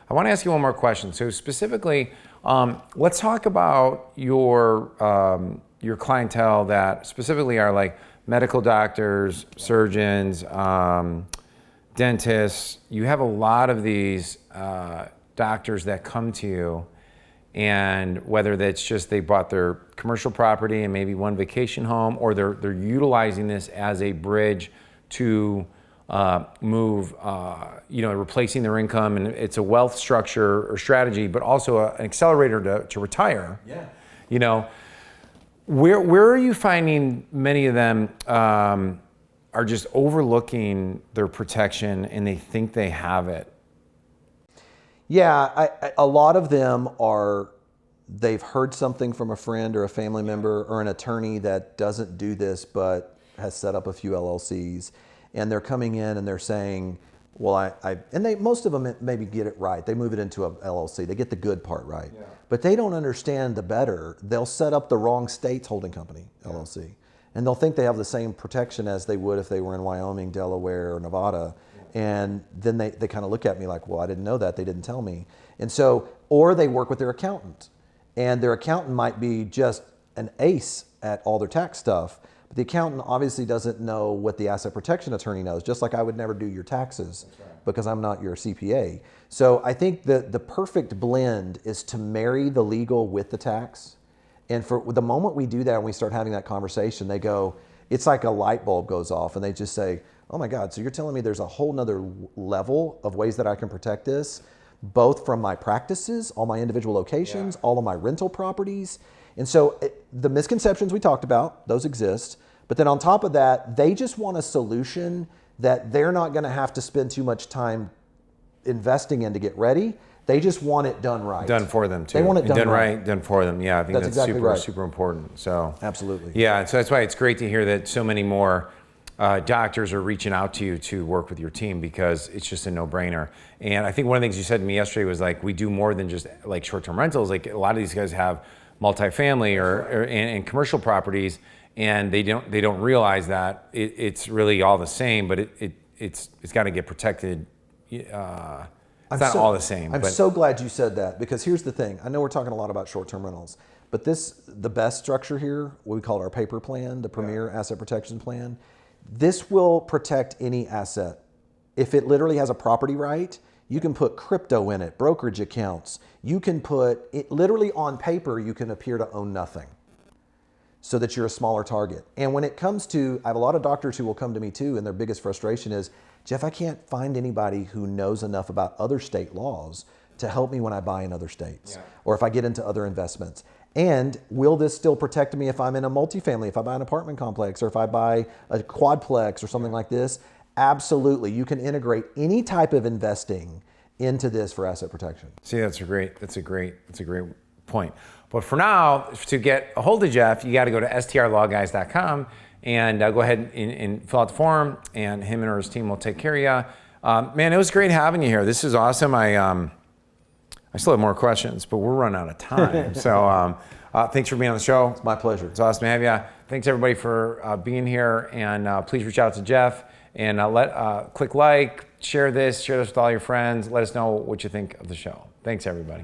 I want to ask you one more question. So specifically, let's talk about your clientele that specifically are like medical doctors, surgeons, dentists. You have a lot of these doctors that come to you, and whether that's just they bought their commercial property and maybe one vacation home, or they're utilizing this as a bridge to move, replacing their income, and it's a wealth structure or strategy, but also an accelerator to retire. Yeah. You know, where are you finding many of them are just overlooking their protection and they think they have it? Yeah, a lot of them they've heard something from a friend or a family member or an attorney that doesn't do this but has set up a few LLCs, and they're coming in and they're saying, well, most of them maybe get it right. They move it into a LLC. They get the good part right. Yeah. But they don't understand the better. They'll set up the wrong state's holding company, LLC. And they'll think they have the same protection as they would if they were in Wyoming, Delaware, or Nevada. And then they kind of look at me like, well, I didn't know that. They didn't tell me. And so, or they work with their accountant. And their accountant might be just an ace at all their tax stuff. But the accountant obviously doesn't know what the asset protection attorney knows, just like I would never do your taxes because I'm not your CPA. So I think the perfect blend is to marry the legal with the tax. And for the moment we do that and we start having that conversation, they go, it's like a light bulb goes off and they just say, oh my God, so you're telling me there's a whole nother level of ways that I can protect this, both from my practices, all my individual locations, all of my rental properties. And so the misconceptions we talked about, those exist. But then on top of that, they just want a solution that they're not going to have to spend too much time investing in to get ready. They just want it done right. Done for them too. They want it done right, done for them. Yeah, I think that's exactly super, right. super important. So absolutely. Yeah, so that's why it's great to hear that so many more doctors are reaching out to you to work with your team, because it's just a no-brainer. And I think one of the things you said to me yesterday was like, we do more than just like short-term rentals. Like a lot of these guys have multifamily and commercial properties, and they don't realize that it's really all the same, but it's got to get protected. It's not all the same. I'm so glad you said that, because here's the thing. I know we're talking a lot about short-term rentals, but the best structure here, what we call our paper plan, the Premier Asset Protection Plan, this will protect any asset. If it literally has a property right, you can put crypto in it, brokerage accounts. You can put it literally on paper, you can appear to own nothing so that you're a smaller target. And when it comes to, I have a lot of doctors who will come to me too, and their biggest frustration is, Jeff, I can't find anybody who knows enough about other state laws to help me when I buy in other states or if I get into other investments. And will this still protect me if I'm in a multifamily, if I buy an apartment complex, or if I buy a quadplex or something like this? Absolutely. You can integrate any type of investing into this for asset protection. See, that's a great point. But for now, to get a hold of Jeff, you got to go to strlawguys.com and go ahead and fill out the form, and him and his team will take care of you. Man, it was great having you here. This is awesome. I still have more questions, but we're running out of time. So thanks for being on the show. It's my pleasure. It's awesome to have you. Thanks everybody for being here, and please reach out to Jeff and click like, share this with all your friends. Let us know what you think of the show. Thanks everybody.